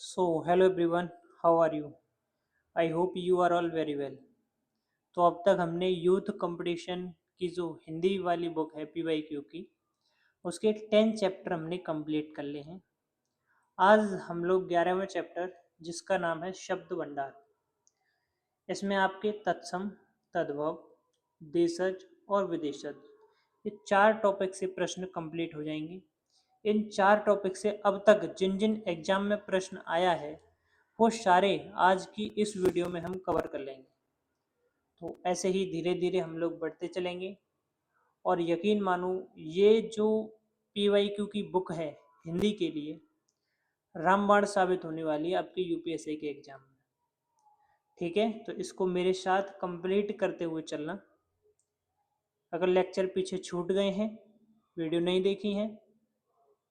So, hello everyone, how are you? I hope you are all very well. तो अब तक हमने youth competition की जो हिंदी वाली बुक है PYQ की उसके 10 चैप्टर हमने कंप्लीट कर लिए हैं। आज हम लोग 11वें चैप्टर जिसका नाम है शब्द भंडार। इसमें आपके तत्सम, तद्भव, देशज और विदेशज ये 4 टॉपिक से प्रश्न कंप्लीट हो जाएंगे। इन 4 टॉपिक से अब तक जिन जिन एग्जाम में प्रश्न आया है वो सारे आज की इस वीडियो में हम कवर कर लेंगे। तो ऐसे ही धीरे धीरे हम लोग बढ़ते चलेंगे और यकीन मानो ये जो PYQ की बुक है हिंदी के लिए रामबाण साबित होने वाली है आपके UPSC के एग्जाम में। ठीक है, तो इसको मेरे साथ कंप्लीट करते हुए चलना। अगर लेक्चर पीछे छूट गए हैं, वीडियो नहीं देखी हैं,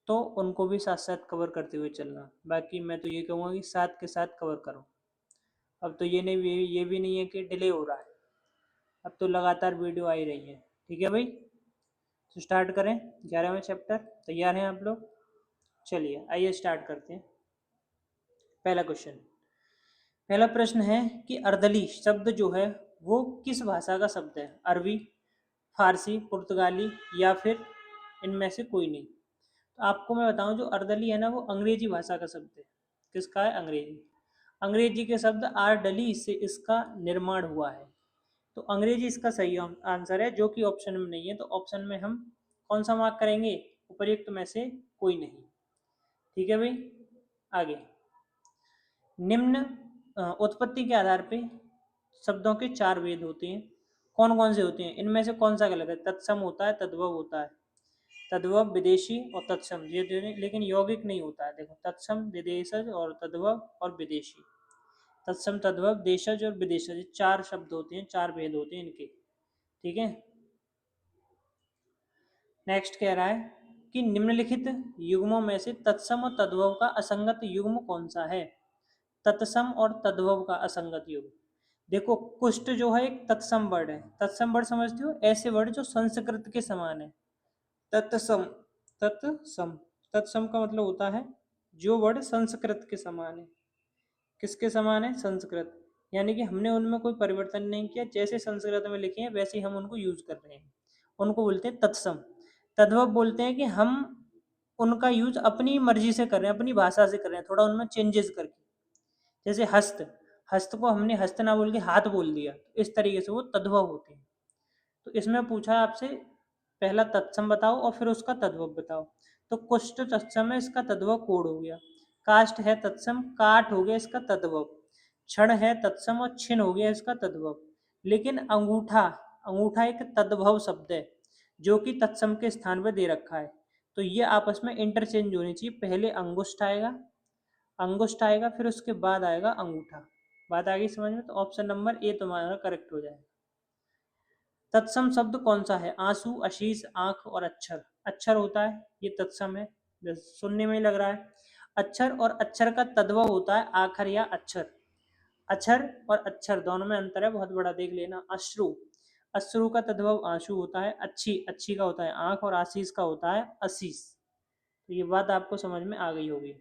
तो उनको भी साथ साथ कवर करते हुए चलना। बाकी मैं तो ये कहूँगा कि साथ के साथ कवर करो। अब तो ये भी नहीं है कि डिले हो रहा है, अब तो लगातार वीडियो आ ही रही है। ठीक है भाई, तो स्टार्ट करें 11वें चैप्टर। तैयार हैं आप लोग? चलिए आइए स्टार्ट करते हैं। पहला क्वेश्चन, पहला प्रश्न है कि अर्दली शब्द जो है वो किस भाषा का शब्द है? अरबी, फारसी, पुर्तगाली या फिर इनमें से कोई नहीं? तो आपको मैं बताऊं जो अर्दली है ना वो अंग्रेजी भाषा का शब्द है। किसका है? अंग्रेजी। अंग्रेजी के शब्द आर्डली से इसका निर्माण हुआ है। तो अंग्रेजी इसका सही आंसर है, जो कि ऑप्शन में नहीं है। तो ऑप्शन में हम कौन सा मार्क करेंगे? उपर्युक्त में से कोई नहीं। ठीक है भाई, आगे। निम्न उत्पत्ति के आधार पे शब्दों के 4 भेद होते हैं। कौन कौन से होते हैं? इनमें से कौन सा गलत है? तत्सम होता है, तद्भव होता है। तद्भव, विदेशी और तत्सम ये दोनों, लेकिन यौगिक नहीं होता है। देखो, तत्सम, विदेशज और तद्भव और विदेशी। तत्सम, तद्भव, देशज और विदेशज, ये 4 शब्द होते हैं, 4 भेद होते हैं इनके। ठीक है। नेक्स्ट कह रहा है कि निम्नलिखित युग्मों में से तत्सम और तद्भव का असंगत युग्म कौन सा है? तत्सम और तद्भव का असंगत युग्म, देखो कुष्ठ जो है एक तत्सम वर्ड है। तत्सम वर्ड समझते हो? ऐसे वर्ड जो संस्कृत के समान है। तत्सम, तत्सम, तत्सम का मतलब होता है जो वर्ड संस्कृत के समान है। किसके समान है? संस्कृत। यानी कि हमने उनमें कोई परिवर्तन नहीं किया, जैसे संस्कृत में लिखे हैं वैसे ही हम उनको यूज कर रहे हैं। उनको बोलते हैं तत्सम। तद्भव बोलते हैं कि हम उनका यूज अपनी मर्जी से कर रहे हैं, अपनी भाषा से कर रहे हैं, थोड़ा उनमें चेंजेस करके। जैसे हस्त, हस्त को हमने हस्त ना बोल के हाथ बोल दिया, इस तरीके से वो तद्भव होते हैं। तो इसमें पूछा आपसे पहला तत्सम बताओ और फिर उसका तद्भव बताओ। तो कुष्ठ तत्सम है, इसका तद्भव कोड हो गया। काष्ठ है तत्सम, काठ हो गया इसका तद्भव। क्षण है तत्सम और छिन हो गया इसका तद्भव। लेकिन अंगूठा, अंगूठा एक तद्भव शब्द है जो कि तत्सम के स्थान पर दे रखा है। तो ये आपस में इंटरचेंज होनी चाहिए। पहले अंगुष्ठ आएगा, अंगुष्ठ आएगा, फिर उसके बाद आएगा अंगूठा। बात आ गई समझ में? तो ऑप्शन नंबर ए तुम्हारा करेक्ट हो जाएगा। तत्सम शब्द कौन सा है? आंसू, आशीष, आंख और अक्षर। अक्षर होता है, ये तत्सम है, सुनने में ही लग रहा है। अक्षर और अक्षर का तद्भव होता है आखर या अक्षर। अक्षर और अक्षर दोनों में अंतर है, बहुत बड़ा, देख लेना। अश्रु, अश्रु का तद्भव आंसू होता है। अच्छी, अच्छी का होता है आंख और आशीष का होता है अशीष। तो ये बात आपको समझ में आ गई होगी।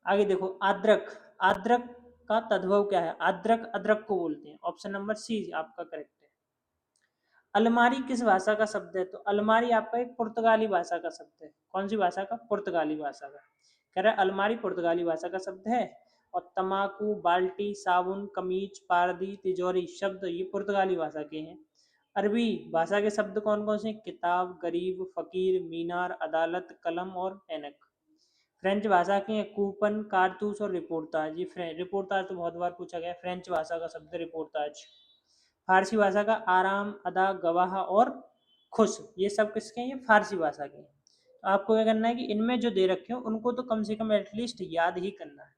आगे देखो, आद्रक, आद्रक का तद्भव क्या है? आद्रक, अदरक को बोलते हैं। ऑप्शन नंबर सी आपका करेक्ट है। अलमारी किस भाषा का शब्द है? तो अलमारी आपका एक पुर्तगाली भाषा का शब्द है। कौन सी भाषा का? पुर्तगाली भाषा का। कह रहा है अलमारी पुर्तगाली भाषा का शब्द है। और तमाकू, बाल्टी, साबुन, कमीज, पारदी, तिजोरी शब्द ये पुर्तगाली भाषा के हैं। अरबी भाषा के शब्द कौन कौन से? किताब, गरीब, फकीर, मीनार, अदालत, कलम और ऐनक। फ्रेंच भाषा के हैं कूपन, कारतूस और रिपोर्टाज। ये रिपोर्टाज तो बहुत बार पूछा गया, फ्रेंच भाषा का शब्द रिपोर्टाज। फारसी भाषा का आराम, अदा, गवाह और खुश, ये सब किसके हैं? ये फारसी भाषा के हैं। तो आपको क्या करना है कि इनमें जो दे रखे हो उनको तो कम से कम एटलीस्ट याद ही करना है।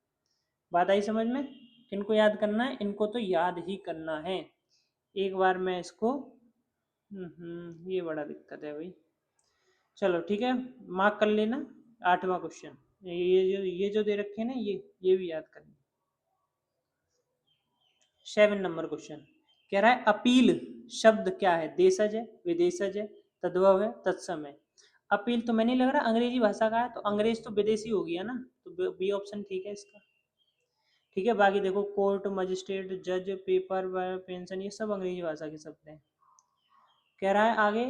बात आई समझ में? किनको याद करना है? इनको तो याद ही करना है। एक बार मैं इसको ये बड़ा दिक्कत है भाई। चलो ठीक है, मार्क कर लेना। 8वां क्वेश्चन, ये जो दे रखे हैं ना, ये भी याद करना। 7 नंबर क्वेश्चन कह रहा है अपील शब्द क्या है? देशज है, विदेशज है, तद्भव है, तत्सम है। अपील तो मैं नहीं लग रहा अंग्रेजी भाषा का है, तो अंग्रेज तो विदेशी हो गया ना, तो तो बी ऑप्शन ठीक है इसका। ठीक है, बाकी देखो कोर्ट, मजिस्ट्रेट, जज, पेपर, पेंशन, ये सब अंग्रेजी भाषा के शब्द हैं। कह रहा है आगे,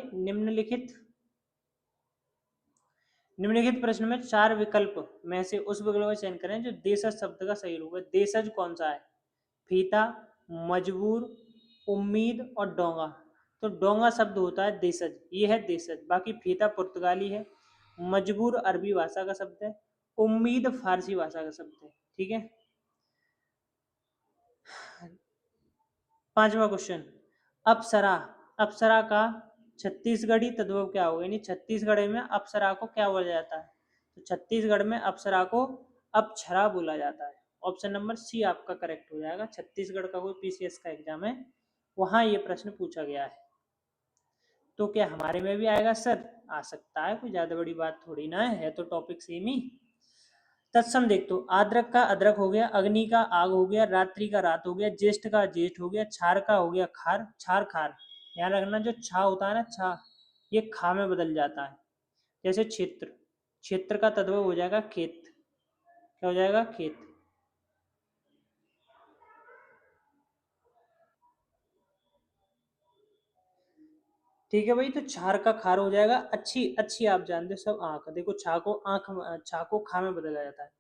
निम्नलिखित प्रश्न में चार विकल्प में से उस विकल्प का चयन करें जो देशज शब्द का सही रूप है। देशज कौन सा है? फीता, मजबूर, उम्मीद और डोंगा। तो डोंगा शब्द होता है देशज, ये है देशज। बाकी फीता पुर्तगाली है, मजबूर अरबी भाषा का शब्द है, उम्मीद फारसी भाषा का शब्द है। ठीक है, पांचवा क्वेश्चन, अप्सरा, अप्सरा का छत्तीसगढ़ी तद्भव क्या होगा, यानी छत्तीसगढ़ में अप्सरा को क्या बोला जाता है? तो छत्तीसगढ़ में अप्सरा को अप्सरा बोला जाता है। ऑप्शन नंबर सी आपका करेक्ट हो जाएगा। छत्तीसगढ़ का कोई पीसीएस का एग्जाम है, वहां ये प्रश्न पूछा गया है। तो क्या हमारे में भी आएगा सर? आ सकता है, कोई ज्यादा बड़ी बात थोड़ी ना है तो टॉपिक सेम ही। तत्सम देख, तो आद्रक का अदरक हो गया, अग्नि का आग हो गया, रात्रि का रात हो गया, ज्येष्ठ का ज्येष्ठ हो गया, क्षार का हो गया खार, क्षार खार। ध्यान रखना, जो छा होता है ना, छा, ये खा में बदल जाता है। जैसे क्षेत्र, क्षेत्र का तद्भव हो जाएगा खेत। क्या हो जाएगा? खेत। ठीक है भाई, तो छार का खार हो जाएगा अच्छी, अच्छी आप जानते हो सब, आंख। देखो छा को आंख, छा को खा में बदला जाता है।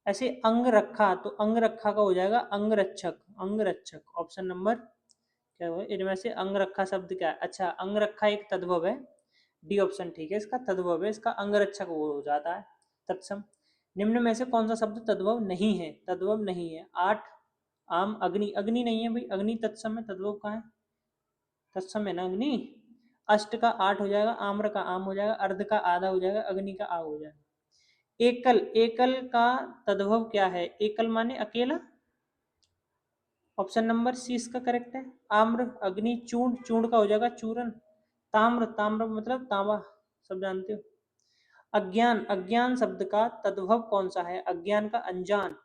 ऐसे अंग रखा, तो अंग रखा का हो जाएगा अंगरक्षक, अंगरक्षक। ऑप्शन नंबर क्या हुआ इनमें से? अंगरखा शब्द क्या है? अच्छा, अंगरखा एक तद्भव है, डी ऑप्शन ठीक है इसका, तद्भव है इसका, अंगरक्षक वो हो जाता है। तत्सम, निम्न में से कौन सा शब्द तद्भव नहीं है? तद्भव नहीं है, आठ, आम, अग्नि, अग्नि नहीं है भाई, अग्नि तत्सम है, तद्भव कहाँ है? तत्सम है ना अग्नि। अष्ट का आठ हो जाएगा, आम्र का आम हो जाएगा, अर्ध का आधा हो जाएगा, अग्नि का आग हो जाएगा। एकल, एकल का तद्भव क्या है? एकल माने अकेला। ऑप्शन नंबर सी इसका करेक्ट है। आम्र, अग्नि, चूर्ण, चूर्ण का हो जाएगा चूरन, ताम्र, ताम्र मतलब तांबा, सब जानते हो। अज्ञान, अज्ञान शब्द का तद्भव कौन सा है? अज्ञान का अनजान,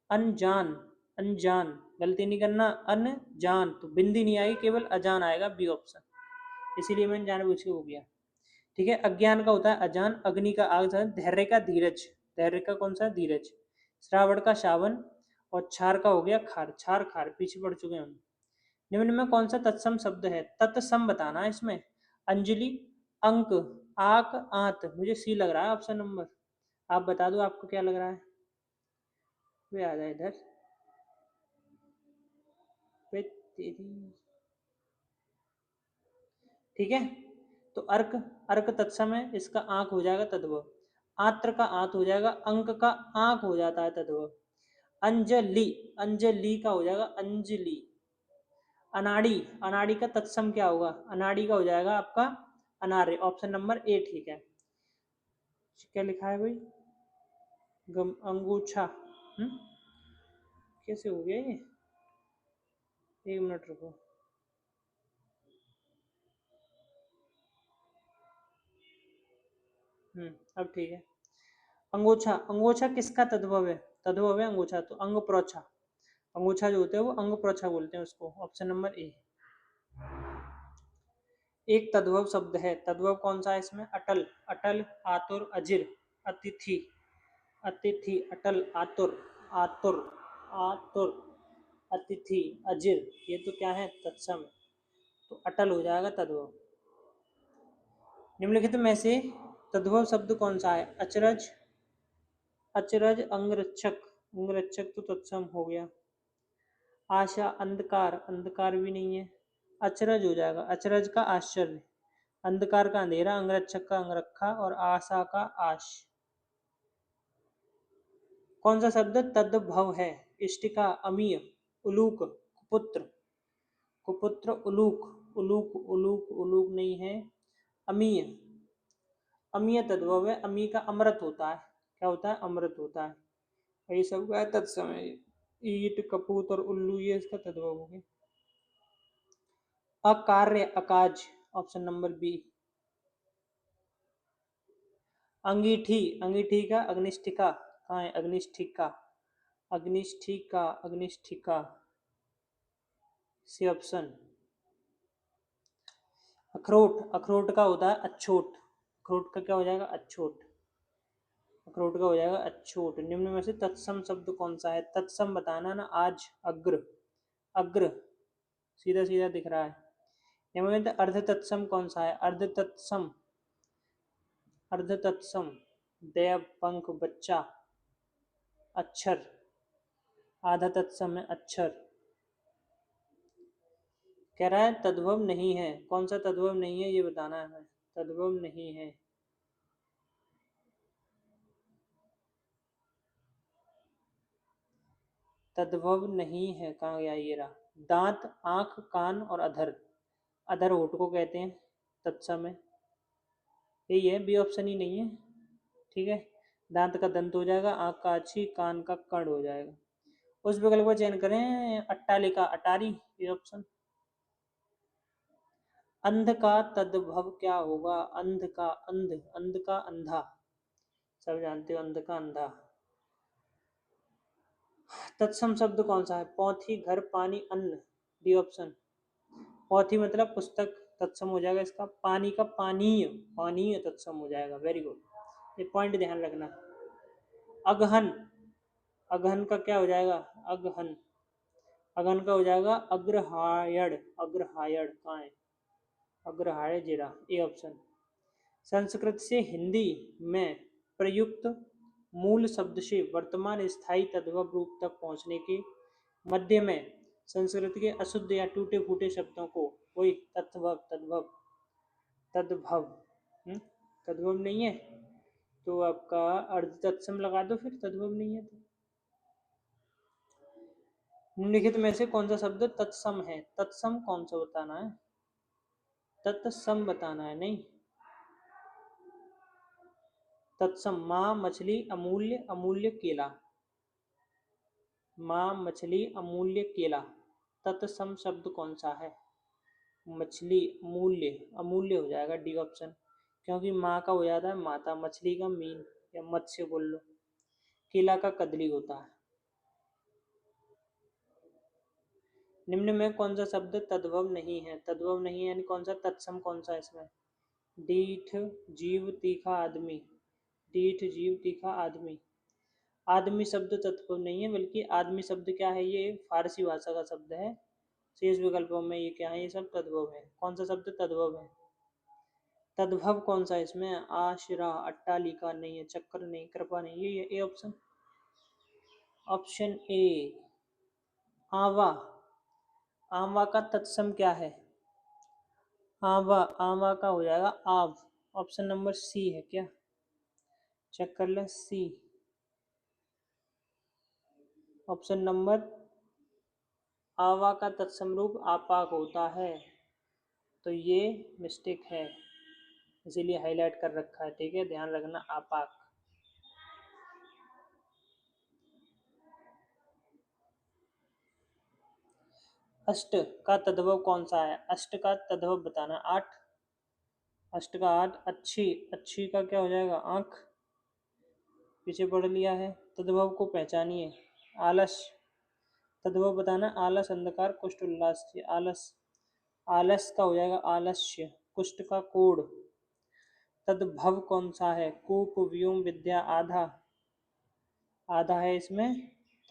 अनजान, अनजान, गलती नहीं करना, अनजान, तो बिंदी नहीं आएगी, केवल अजान आएगा, बी ऑप्शन। इसीलिए मैंने जानबूझ के हो गया। ठीक है, अज्ञान का होता है अजान, अग्नि का आग, धैर्य का धीरज, धैर्य का कौन सा? धीरज, श्रावण का सावन, और क्षार का हो गया खार, क्षार खार, पीछे पड़ चुके हैं हम। निम्न में कौन सा तत्सम शब्द है? तत्सम बताना है इसमें। अंजलि, अंक, आक, आंत, मुझे सी लग रहा है ऑप्शन नंबर। आप बता दो आपको क्या लग रहा है। वे आ जाए इधर, वे तेरी। ठीक है, तो अर्क, अर्क तत्सम है, इसका आंक हो जाएगा तद्भव। आत्र का आंत हो जाएगा, अंक का आंक हो जाता है तद्भव। अंजलि, अंजलि का हो जाएगा अंजलि। अनाड़ी, अनाड़ी का तत्सम क्या होगा? अनाड़ी का हो जाएगा आपका अनार्य, ऑप्शन नंबर ए ठीक है। क्या लिखा है भाई? अंगूछा। कैसे हो गया ये? एक मिनट रुको। अब ठीक है। अंगोछा, अंगोछा किसका तद्भव है? तद्भव है अंगोछा, तो अंग प्रोछा, अंगूछा जो होते हैं वो अंग प्रोछा बोलते हैं उसको, ऑप्शन नंबर ए। एक तद्भव शब्द है, तद्भव कौन सा है इसमें? अटल, अटल, आतुर, अजिर, अतिथि, अतिथि, अटल, आतुर, आतुर, आतुर, अतिथि, अजिर, ये तो क्या है? तत्सम है, तो अटल हो जाएगा तद्भव। निम्नलिखित में से तद्भव शब्द कौन सा है? अचरज, अचरज, अंगरक्षक, अंगरक्षक तो तत्सम हो गया। आशा, अंधकार, अंधकार भी नहीं है, अचरज हो जाएगा, अचरज का आश्चर्य, अंधकार का अंधेरा, अंगरक्षक का अंगरखा, और आशा का आश। कौन सा शब्द तद्भव है? इष्टिका, अमीय, उलूक, कुपुत्र, कुपुत्र, उलूक, उलूक, उलूक, उलूक नहीं है, अमीय, अमीय तद्भव है, अमी का अमृत होता है। क्या होता है? अमृत होता है। ये सब का है तत्समय। ईट, कपूत और उल्लू, ये इसका तद्भव हो गया। अकार्य, अकाज, ऑप्शन नंबर बी। अंगीठी, अंगीठी का अग्निष्ठिका, कहाँ है? अग्निष्ठिका, अग्निष्ठिका, अग्निष्ठिका, सी ऑप्शन। अखरोट, अखरोट का होता है अछोट, अखरोट का क्या हो जाएगा? अछोट, अखरोट का हो जाएगा अछूट। निम्न में से तत्सम शब्द कौन सा है? तत्सम बताना ना। आज, अग्र, अग्र सीधा सीधा दिख रहा है। निम्न में अर्ध तत्सम कौन सा है? अर्ध तत्सम, अर्ध तत्सम देव, पंख, बच्चा, अक्षर। आधा तत्सम है अक्षर। कह रहा है तद्भव नहीं है। कौन सा तद्भव नहीं है ये बताना है हमें। तद्भव नहीं है, तद्भव नहीं है। कहाँ गया ये रहा। दांत, आंख, कान और अधर। अधर होठ को कहते हैं तत्सम है। यही है, बी ऑप्शन ही नहीं है। ठीक है, दांत का दंत हो जाएगा, आंख का अच्छी, कान का कर्ण हो जाएगा। उस विकल्प का चयन करें। अट्टालिका, अटारी, ये ऑप्शन। अंध का तद्भव क्या होगा? अंध का अंध, अंध का अंधा, सब जानते हो अंध का अंधा। तत्सम शब्द कौन सा है? पौथी, घर, पानी, अन्न, डी ऑप्शन। पौथी मतलब पुस्तक, तत्सम हो जाएगा इसका। पानी का पानीय, पानीय तत्सम हो जाएगा। वेरी गुड, ये पॉइंट ध्यान रखना। अगहन, अगहन का क्या हो जाएगा? अगहन, अगहन का हो जाएगा अग्रहायण, अग्रहायण कहाँ है? अग्रहायण जिला, ए ऑप्शन। संस्कृत से हिंदी में प्रयुक्त मूल शब्द से वर्तमान स्थायी तद्भव रूप तक पहुंचने के मध्य में संस्कृत के अशुद्ध या टूटे फूटे शब्दों को कोई तद्भव, तद्भव, तद्भव, तद्भव नहीं है तो आपका अर्ध तत्सम लगा दो फिर, तद्भव नहीं है तो। निम्नलिखित में से कौन सा शब्द तत्सम है? तत्सम कौन सा बताना है? तत्सम बताना है, नहीं तत्सम। माँ, मछली, अमूल्य, अमूल्य केला। माँ, मछली, अमूल्य केला। तत्सम शब्द कौन सा है? मछली, मूल्य, अमूल्य हो जाएगा, डी ऑप्शन। क्योंकि माँ का हो जाता है माता, मछली का मीन या मत्स्य बोल लो, केला का कदली होता है। निम्न में कौन सा शब्द तद्भव नहीं है? तद्भव नहीं है यानी कौन सा तत्सम कौन सा है इसमें? डीठ, जीव, तीखा, आदमी। डीठ, जीव, तीखा, आदमी। आदमी शब्द तद्भव नहीं है, बल्कि आदमी शब्द क्या है? ये फारसी भाषा का शब्द है। शेष विकल्पों में ये क्या है? ये सब तद्भव है। कौन सा शब्द तद्भव है? तद्भव कौन सा है इसमें? आश्रा, अट्टालिका नहीं है, चक्र नहीं, कृपा नहीं, ये ए ऑप्शन। ऑप्शन ए, आवा। आवा का तत्सम क्या है? आवा, आवा का हो जाएगा आव। ऑप्शन नंबर सी है क्या? चेक कर ले, सी ऑप्शन नंबर। आवा का तत्सम रूप आपाक होता है, तो ये मिस्टेक है, इसीलिए हाईलाइट कर रखा है। ठीक है, ध्यान रखना, आपाक। अष्ट का तद्भव कौन सा है? अष्ट का तद्भव बताना। आठ, अष्ट का आठ, अच्छी, अच्छी का क्या हो जाएगा? आंख, पीछे पढ़ लिया है। तद्भव को पहचानिए। आलस, तद्भव बताना। आलस, अंधकार, कुष्ठ, उल्लास। आलस, आलस का हो जाएगा आलस्य। कुष्ठ का कोढ़। तद्भव कौन सा है? कूप, व्योम, विद्या, आधा। आधा है इसमें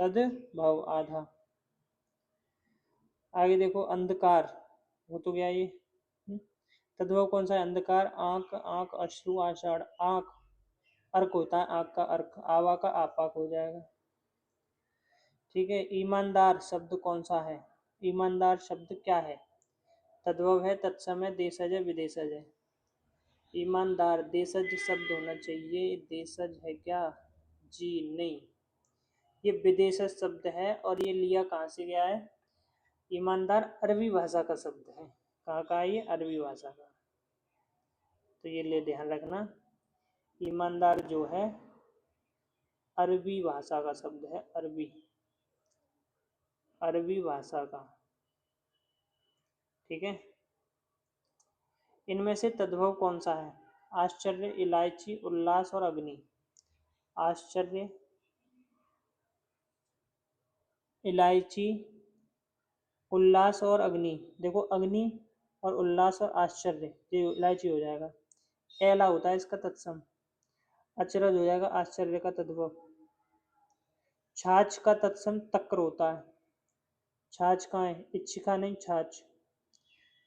तद्भव, आधा। आगे देखो, अंधकार, वो तो क्या ये? तद्भव कौन सा है? अंधकार, आंख, आंख, अश्रु, आषाढ़। आंख, अर्क होता है, आंख का अर्क। आवा का आपाक हो जाएगा। ठीक है, ईमानदार शब्द कौन सा है? ईमानदार शब्द क्या है? तद्भव है, तत्सम है, देशज है, विदेशज है? ईमानदार देशज शब्द होना चाहिए। देशज है क्या? जी नहीं, ये विदेशज शब्द है। और ये लिया कहाँ से गया है? ईमानदार अरबी भाषा का शब्द है। कहाँ का है ये? अरबी भाषा का। तो ये ले ध्यान रखना, ईमानदार जो है अरबी भाषा का शब्द है। अरबी, अरबी भाषा का। ठीक है, इनमें से तद्भव कौन सा है? आश्चर्य, इलायची, उल्लास और अग्नि। आश्चर्य, इलायची, उल्लास और अग्नि। देखो, अग्नि और उल्लास और आश्चर्य, ये इलायची हो जाएगा। एला होता है इसका तत्सम। अचरज हो जाएगा, आश्चर्य का तद्भव। छाछ का तत्सम तक्र होता है। छाछ कहाँ है, इच्छिका नहीं, छाछ।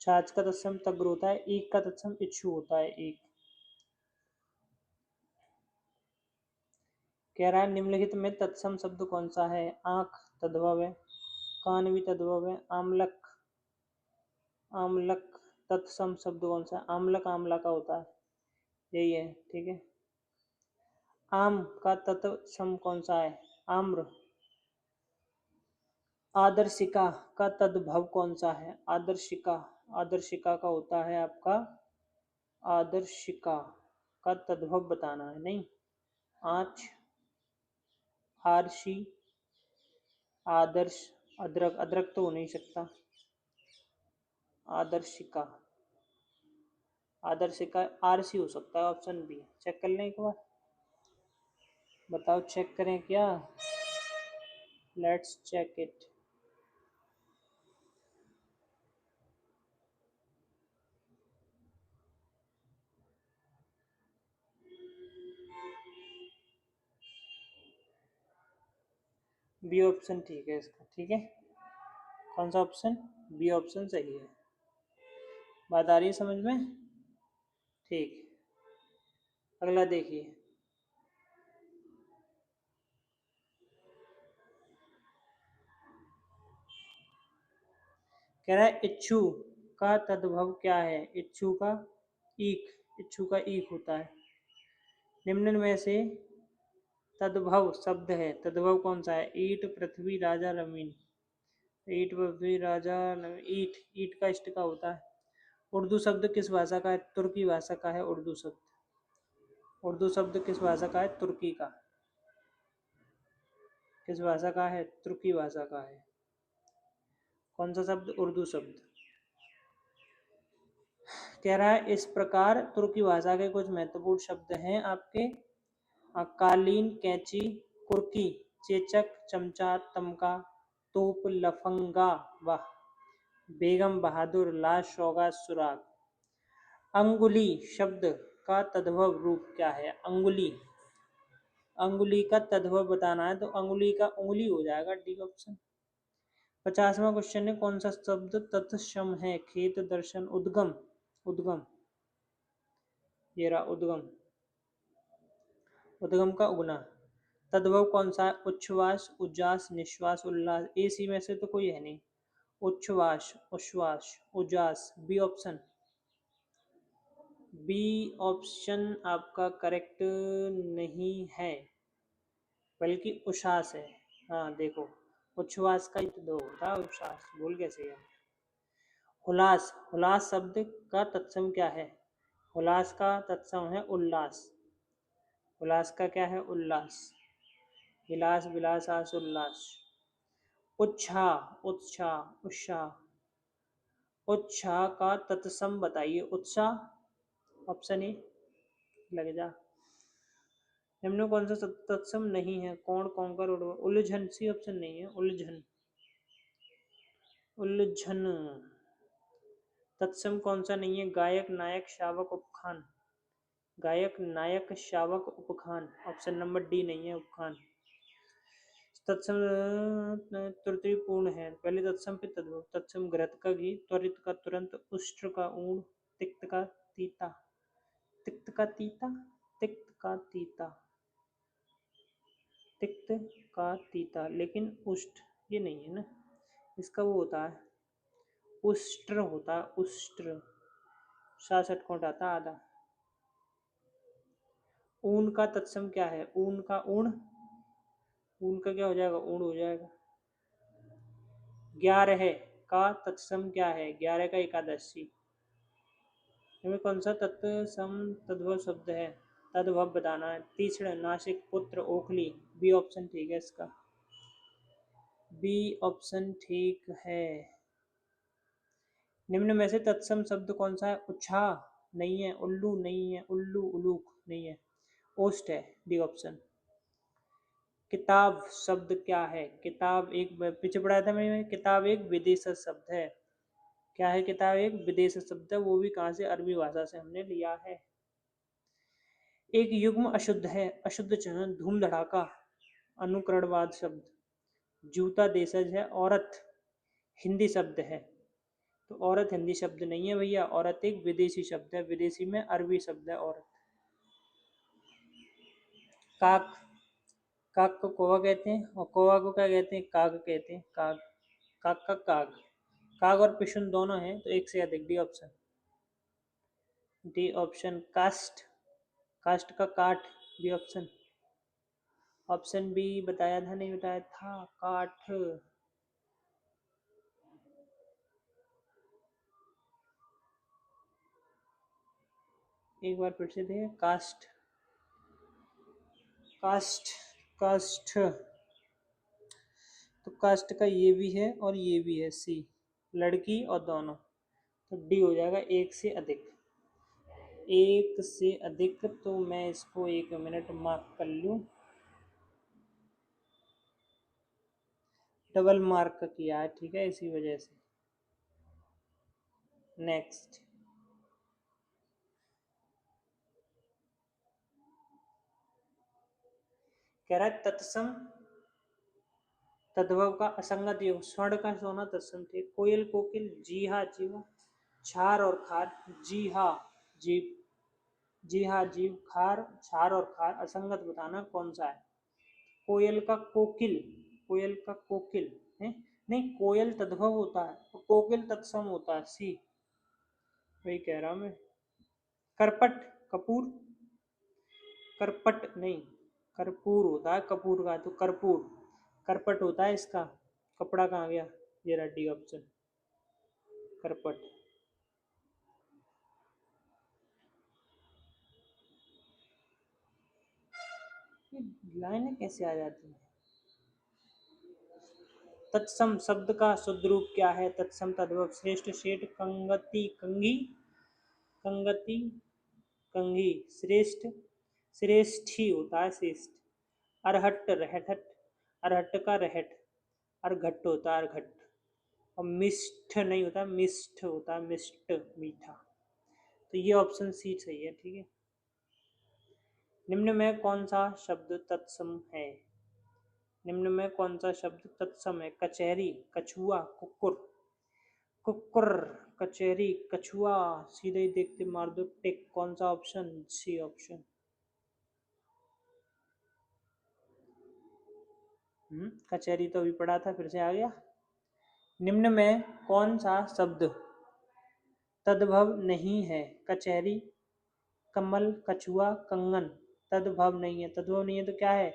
छाछ का तत्सम तग्र होता है, ईख का तत्सम इच्छु होता है, ईख। कह रहा है निम्नलिखित में तत्सम शब्द कौन सा है। आंख तद्भव है, कान भी तद्भव है। आमलक, आमलक तत्सम शब्द कौन सा है। आमलक आमला का होता है, यही है, ठीक है। आम का तत्सम कौन सा है। आम्र। आदर्शिका का तद्भव कौन सा है। आदर्शिका, आदर्शिका का होता है आपका, आदर्शिका का तद्भव बताना है। नहीं, आँच, आरसी, आदर्श, अदरक, अदरक तो हो नहीं सकता। आदर्शिका, आदर्शिका आरसी हो सकता है, ऑप्शन बी। चेक कर लें एक बार, बताओ चेक करें क्या। Let's check it. B option ठीक है इसका, ठीक है। कौन सा ऑप्शन, बी ऑप्शन सही है। बात आ रही है समझ में, ठीक। अगला देखिए, कह रहा है इच्छु का तद्भव क्या है। इच्छु का ईख, इच्छु का ईख होता है। निम्न में से तद्भव शब्द है, तद्भव कौन सा है। ईट, पृथ्वी, राजा, जमीन। ईट, पृथ्वी, राजा, ईट, ईट का इष्ट का होता है। उर्दू शब्द किस भाषा का है। तुर्की भाषा का है उर्दू शब्द। उर्दू शब्द किस भाषा का है, तुर्की का। किस भाषा का है, तुर्की भाषा का है। कौन सा शब्द, उर्दू शब्द। कह रहा है इस प्रकार तुर्की भाषा के कुछ महत्वपूर्ण शब्द हैं आपके। कालीन, कैंची, कुर्की, चेचक, चमचा, तमका, तोप, लफंगा, वाह, बेगम बहादुर, लाश, सौगात, सुराग। अंगुली शब्द का तद्भव रूप क्या है। अंगुली, अंगुली का तद्भव बताना है तो अंगुली का उंगली हो जाएगा, डी ऑप्शन। 50वां क्वेश्चन है, कौन सा शब्द तत्सम है। खेत, दर्शन, उद्गम। उद्गम, ये रहा उद्गम, उद्गम का उगना। तद्भव कौन सा है। उच्छ्वास, उजास, निश्वास, उल्लास। ए सी में से तो कोई है नहीं। उच्छ्वास, उश्वास, उजास, बी ऑप्शन। बी ऑप्शन आपका करेक्ट नहीं है, बल्कि उश्वास है। हाँ देखो, उच्छ्वास का ही तो दो होता है, उश्वास भूल कैसे गया। हुलास, हुलास शब्द का तत्सम क्या है। हुलास का तत्सम है उल्लास। उल्लास का क्या है, उल्लास। हिलास, विलास, आस, उल्लास। उत्साह, उत्साह, उत्साह, उत्साह का तत्सम बताइए। उत्साह, ऑप्शन ए, लग जा। निम्न कौन सा तत्सम नहीं है। कौन, कौनकर, उलझन, सी ऑप्शन नहीं है। उलझन, उलझन तत्सम कौन सा नहीं है। गायक, नायक, शावक, उपखान। गायक, नायक, शावक, उपखान, ऑप्शन नंबर डी नहीं है, उपखान। तत्सम तृतीयपूर्ण है, पहले तत्सम पे तद्भव। तत्सम घृत का घी, त्वरित का तुरंत, उष्ट्र का ऊण, तिक्त का तीता। तिक्त का तीता, तिक्त का तीता, तिक्त का तीता, लेकिन उष्ट ये नहीं है ना, इसका वो होता है उष्ट्र, होता है उष्ट्र। 66 को हटाता आधा। ऊन का तत्सम क्या है। ऊन का ऊण, ऊन का क्या हो जाएगा, ऊण हो जाएगा। 11 का तत्सम क्या है। 11 का एकादशी। इनमें कौन सा तत्सम तद्भव शब्द है। तद्भव बताना है। तीक्ष्ण, नासिक, पुत्र, ओखली, बी ऑप्शन ठीक है इसका। बी ऑप्शन ठीक है। निम्न में से तत्सम शब्द कौन सा है। उत्साह नहीं है, उल्लू नहीं है, उल्लू, उलूक नहीं है, ओस्ट है, डी ऑप्शन। किताब शब्द क्या है। किताब एक, पीछे पढ़ाया था मैंने, किताब एक विदेशी शब्द है। क्या है, किताब एक विदेशी शब्द है, वो भी कहाँ से, अरबी भाषा से हमने लिया है। एक युग्म अशुद्ध है, अशुद्ध चरण धूम धड़ाका अनुकरणवाद शब्द। जूता देशज है, औरत हिंदी शब्द है। तो औरत हिंदी शब्द नहीं है भैया, औरत एक विदेशी शब्द है, विदेशी में अरबी शब्द है औरत। काक, काक को कौवा कहते हैं और कौवा को क्या कहते हैं, काग कहते हैं, काग। काक का काग, काग और पिशुन दोनों हैं तो एक से अधिक, डी ऑप्शन। डी ऑप्शन कास्ट, कास्ट का काठ, बी ऑप्शन। ऑप्शन बी बताया था, नहीं बताया था, काठ। एक बार फिर से देखें, कास्ट, कास्ट, कास्ट। तो कास्ट का ये भी है और ये भी है, सी, लड़की और दोनों। तो डी हो जाएगा एक से अधिक, एक से अधिक। तो मैं इसको 1 मिनट मार्क कर लूँ, डबल मार्क किया है, ठीक है, इसी वजह से। नेक्स्ट, कह रहा है तत्सम तद्भव का असंगत योग, स्वर्ण का सोना तत्सम थे, कोयल कोकिल जी हाँ जीवा, छार और खार जी हाँ जीव, जी हाँ जीव, खार छार और खार असंगत बताना कौन सा है। कोयल का कोकिल, कोयल का कोकिल है, नहीं कोयल तद्भव होता है तो कोकिल तत्सम होता है, सी, वही कह रहा हूं मैं। करपट, कपूर, करपट नहीं, कर्पूर होता है, कपूर का तो कर्पूर, करपट होता है इसका। कपड़ा कहाँ गया, ये रेडी ऑप्शन, करपट। ये लाइनें कैसे आ जाती हैं। तत्सम शब्द का शुद्ध रूप क्या है, तत्सम तद्भव श्रेष्ठ सेठ कंगति कंगी, कंगति कंघी, श्रेष्ठ श्रेष्ठी होता है, श्रेष्ठ। अरहट रहट, अरहट का रहट, अरघट होता है अरघट। और मिष्ठ नहीं होता, मिष्ठ होता है, मिष्ट मीठा। तो ये ऑप्शन सी सही है, ठीक है। निम्न में कौन सा शब्द तत्सम है, निम्न में कौन सा शब्द तत्सम है, कचहरी, कछुआ, कुकुर, कुकुर, कचहरी, कछुआ, सीधे ही देखते मार दो टिक, कौन सा ऑप्शन, सी ऑप्शन। कचहरी तो अभी पढ़ा था, फिर से आ गया। निम्न में कौन सा शब्द तद्भव नहीं है, कचहरी, कमल, कछुआ, कंगन। तद्भव नहीं है, तद्भव नहीं है तो क्या है,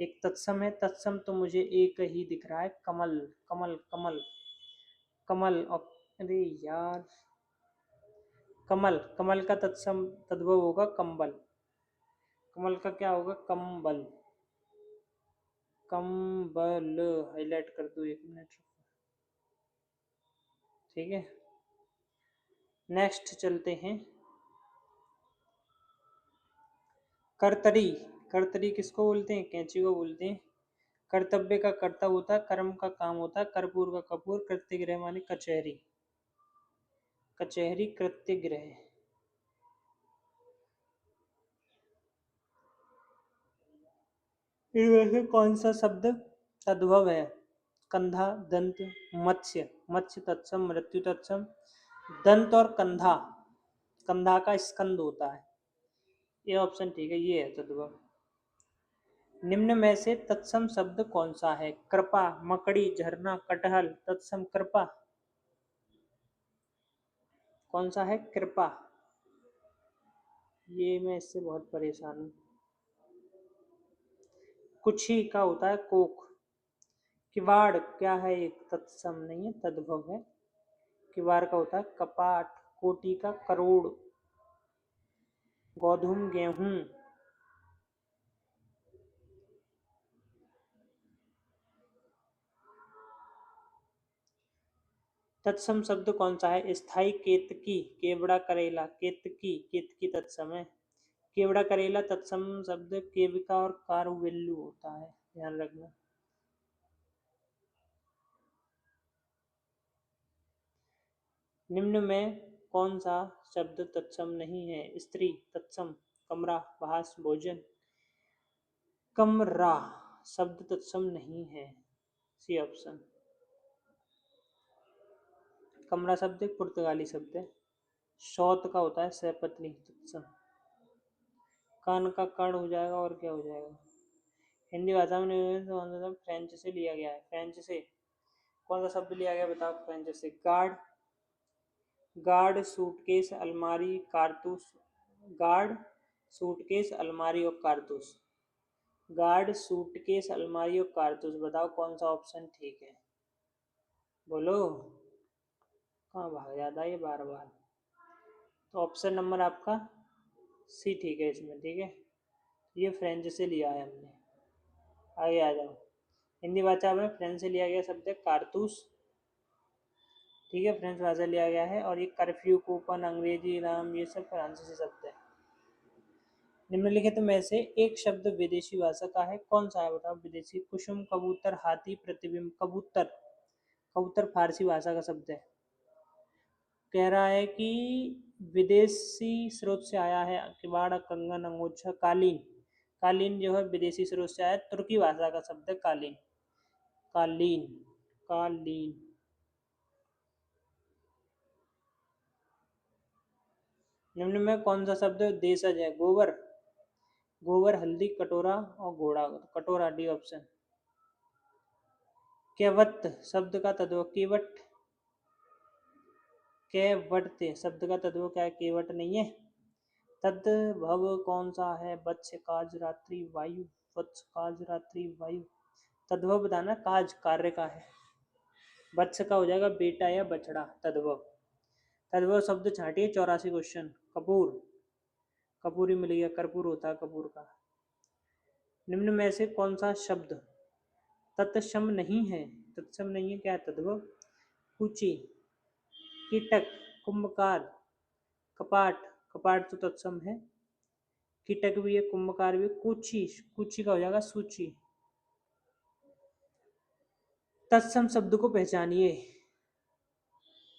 एक तत्सम है, तत्सम तो मुझे एक ही दिख रहा है, कमल, कमल, कमल, कमल और, अरे यार, कमल, कमल का तत्सम तद्भव होगा कंबल, कमल का क्या होगा, कंबल, कंबल, हाईलाइट कर दो 1 मिनट, ठीक है। नेक्स्ट चलते हैं, कर्तरी, कर्तरी किसको बोलते हैं, कैंची को बोलते हैं। कर्तव्य का कर्ता होता है, कर्म का काम होता है, कर्पूर का कपूर, कृत्यगृह माने कचहरी, कचहरी कृत्यगृह। इनमें से कौन सा शब्द तद्भव है, कंधा, दंत, मत्स्य, मत्स्य तत्सम, मृत्यु तत्सम, दंत और कंधा, कंधा का स्कंद होता है, ये ऑप्शन ठीक है, ये है तद्भव। निम्न में से तत्सम शब्द कौन सा है, कृपा, मकड़ी, झरना, कटहल, तत्सम कृपा, कौन सा है, कृपा। ये मैं इससे बहुत परेशान हूँ। कुछ ही का होता है कोक, किवाड़ क्या है, एक तत्सम नहीं है, तद्भव है। किवाड़ का होता है कपाट, कोटि का करोड़, गोधूम गेहूं। तत्सम शब्द कौन सा है, स्थाई, केतकी, केवड़ा, करेला, केतकी, केतकी तत्सम है। केवड़ा करेला तत्सम शब्द केविका और कारुवेल्लु होता है, ध्यान रखना। निम्न में कौन सा शब्द तत्सम नहीं है, स्त्री तत्सम, कमरा, भास, भोजन। कमरा शब्द तत्सम नहीं है, सी ऑप्शन। कमरा शब्द एक पुर्तगाली शब्द है, शौत का होता है सपत्नी तत्सम। कान का कण हो जाएगा और क्या हो जाएगा। हिंदी भाषा में कौन सा शब्द फ्रेंच से लिया गया है, फ्रेंच से कौन सा शब्द लिया गया बताओ, फ्रेंच से। गार्ड, गार्ड, सूटकेस, अलमारी, कारतूस। गार्ड, सूटकेस, अलमारी और कारतूस। गार्ड, सूटकेस, अलमारी और कारतूस, बताओ कौन सा ऑप्शन ठीक है, बोलो। कहाँ भाग जाता है ये बार बार। तो ऑप्शन नंबर आपका सी ठीक है इसमें, ठीक है। ये फ्रेंच से लिया है हमने। आगे आ जाओ। हिंदी भाषा में फ्रेंच से लिया गया शब्द है कारतूस, ठीक है, फ्रेंच भाषा लिया गया है। और ये कर्फ्यू, कूपन, अंग्रेजी नाम, ये सब फ्रांसीसी शब्द है। निम्नलिखित में से एक शब्द विदेशी भाषा का है, कौन सा है बताओ विदेशी। कुसुम, कबूतर, हाथी, प्रतिबिंब। कबूतर, कबूतर फारसी भाषा का शब्द है। कह रहा है कि विदेशी स्रोत से आया है, किवाड़, कंगन, अंगोछा। कालीन, कालीन जो है विदेशी स्रोत से आया है, तुर्की भाषा का शब्द है कालीन। कालीन, कालीन। निम्न में कौन सा शब्द देशज है। गोबर, गोबर, हल्दी, कटोरा और घोड़ा। कटोरा, डी ऑप्शन। केवट शब्द का तत्व केवट, केवट शब्द का तत्व क्या है, केवट नहीं है। तद्भव कौन सा है। वत्स, काज, रात्रि, वायु। वत्स, काज, रात्रि, वायु। तद्भव बताना, काज कार्य का है। वत्स का हो जाएगा बेटा या बछड़ा, तद्भव। तद्भव शब्द छाटिए, 84 क्वेश्चन। कपूर, कपूरी मिल गया, कर्पूर होता है कपूर का। निम्न में से कौन सा शब्द तत्सम नहीं है, तत्सम नहीं है क्या है, तद्भव। कुची, कीटक, कुंभकार, कपाट, कपाट तो तत्सम है। कीटक भी है, कुंभकार भी। कुची, कुची का हो जाएगा सूची। तत्सम शब्द को पहचानिए।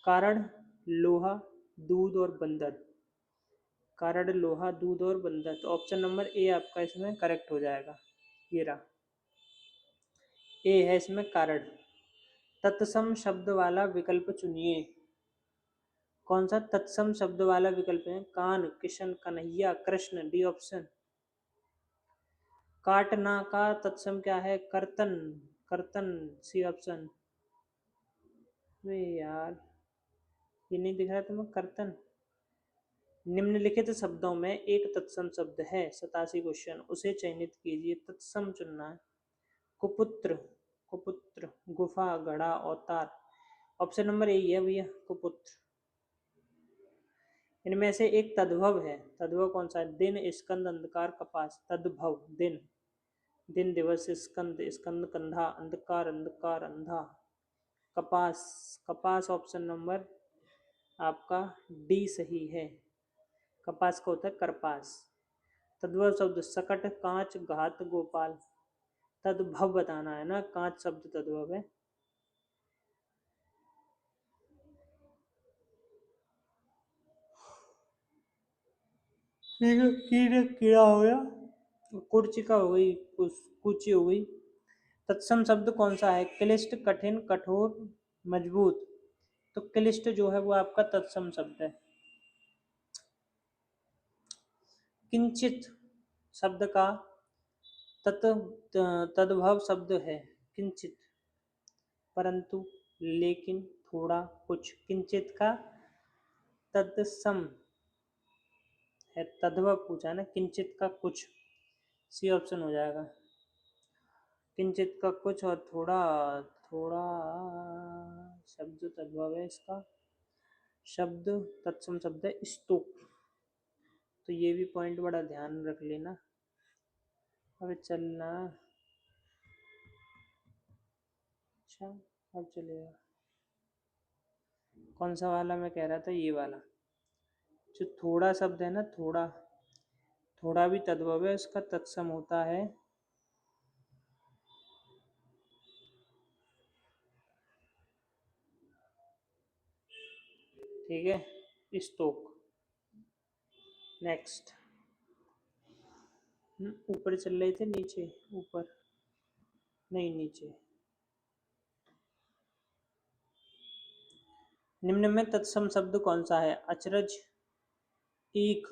कारण, लोहा, दूध और बंदर। कारण, लोहा, दूध और बंदर। तो ऑप्शन नंबर ए आपका इसमें करेक्ट हो जाएगा। ये रहा, ए है इसमें कारण। तत्सम शब्द वाला विकल्प चुनिए। कौन सा तत्सम शब्द वाला विकल्प है। कान, किशन, कन्हैया, कृष्ण, डी ऑप्शन। काटना का तत्सम क्या है, कर्तन, कर्तन, सी ऑप्शन। वे यार, ये नहीं दिख रहा तुम्हें, कर्तन। निम्नलिखित शब्दों में एक तत्सम शब्द है, 87 क्वेश्चन, उसे चयनित कीजिए। तत्सम चुनना है। कुपुत्र, कुपुत्र, गुफा, घड़ा, अवतार। ऑप्शन नंबर ए है भैया, कुपुत्र। इनमें से एक तद्भव है, तद्भव कौन सा है। दिन, स्कंद, अंधकार, कपास। तद्भव दिन, दिन, दिवस, स्कंद, स्कंद, कंधा, अंधकार, अंधकार, अंधा। कपास, कपास ऑप्शन नंबर आपका डी सही है। कपास का होता है करपास। तद्भव शब्द सकट, कांच, घात, गोपाल। तद्भव बताना है ना, कांच शब्द तद्भव है। कीड़ा, कीड़ा हो गया। कुर्चिका हो गई, कुची हो गई। तत्सम शब्द कौन सा है। क्लिष्ट, कठिन, कठोर, मजबूत। तो क्लिष्ट जो है वो आपका तत्सम शब्द है। किंचित शब्द का तत् तद्भव शब्द है किंचित, परंतु, लेकिन, थोड़ा, कुछ। किंचित का तत्सम है, तद्भव पूछा है ना, किंचित का कुछ, सी ऑप्शन हो जाएगा। किंचित का कुछ और थोड़ा, थोड़ा शब्द तद्भव है इसका। शब्द तत्सम शब्द है स्तूप। तो ये भी पॉइंट बड़ा ध्यान रख लेना। अबे चलना। अच्छा, अब चलेगा। कौन सा वाला मैं कह रहा था, ये वाला। जो थोड़ा शब्द है ना, थोड़ा, थोड़ा भी तद्भव है, उसका तत्सम होता है। ठीक है, स्तूप। नेक्स्ट, ऊपर चल रहे थे, नीचे, ऊपर नहीं, नीचे। निम्न में तत्सम शब्द कौन सा है? अचरज, ईख,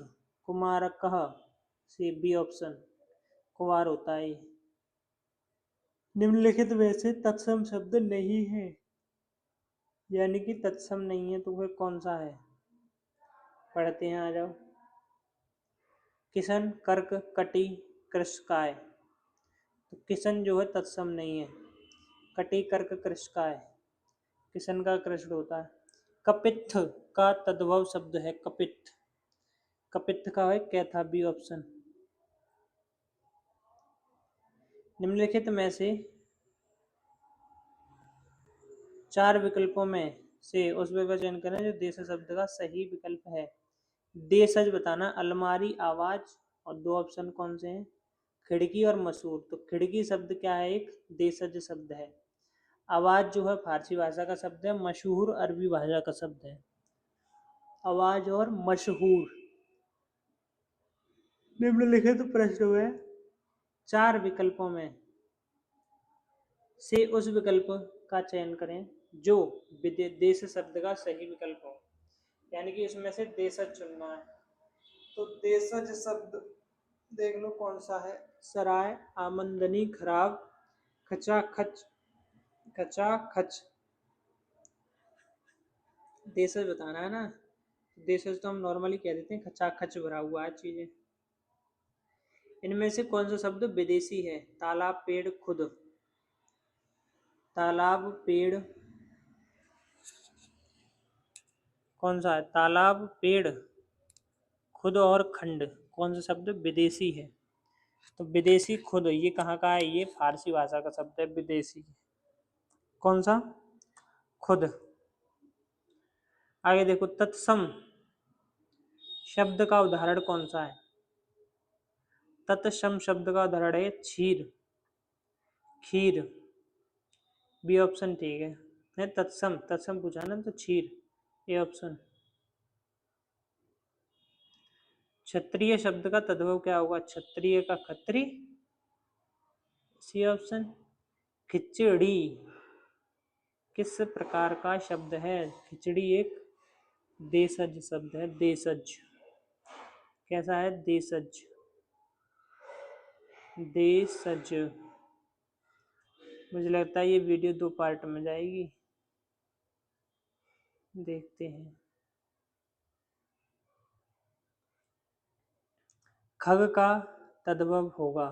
कुमारकः। सी बी ऑप्शन, कुवार होता है ये। निम्नलिखित में से तत्सम शब्द नहीं है, यानी कि तत्सम नहीं है, तो फिर कौन सा है? पढ़ते हैं, आ जाओ। किशन, कर्क, कटी, कृषकाय। तो किशन जो है तत्सम नहीं है। कटी, कर्क, कृषकाय, किशन का कृष्ण होता है। कपित्थ का तद्भव शब्द है कपित्थ। कपित्थ का है कैथा, बी ऑप्शन। निम्नलिखित में से 4 विकल्पों में से उस का चयन करें जो देश शब्द का सही विकल्प है। देशज बताना, अलमारी, आवाज, और 2 ऑप्शन कौन से हैं? खिड़की और मसूर। तो खिड़की शब्द क्या है? एक देशज शब्द है। आवाज जो है फारसी भाषा का शब्द है। मशहूर अरबी भाषा का शब्द है। आवाज और मशहूर। निम्नलिखित प्रश्न में 4 विकल्पों में से उस विकल्प का चयन करें जो देश शब्द का सही विकल्प हो, यानी कि इसमें से देशज चुनना है। तो देशज शब्द देख लो कौन सा है। सराय, आमदनी, खराब, खचाखच। खचाखच देशज बताना है ना। देशज तो हम नॉर्मली कह देते हैं, खचाखच भरा हुआ है चीजें। इनमें से कौन सा शब्द विदेशी है? तालाब, पेड़, खुद। तालाब, पेड़, कौन सा है? तालाब, पेड़, खुद और खंड। कौन सा शब्द विदेशी है? तो विदेशी खुद, ये कहाँ का है? ये फारसी भाषा का शब्द है विदेशी। कौन सा? खुद। आगे देखो, तत्सम शब्द का उदाहरण कौन सा है? तत्सम शब्द का उदाहरण है क्षीर, खीर, बी ऑप्शन ठीक है। नहीं, तत्सम, तत्सम पूछा ना, तो क्षीर, ए ऑप्शन। क्षत्रिय शब्द का तद्भव क्या होगा? क्षत्रिय का खत्री, सी ऑप्शन। खिचड़ी किस प्रकार का शब्द है? खिचड़ी एक देशज शब्द है, देशज। कैसा है? देशज, देशज। मुझे लगता है ये वीडियो 2 पार्ट में जाएगी, देखते हैं। खग का तद्भव होगा,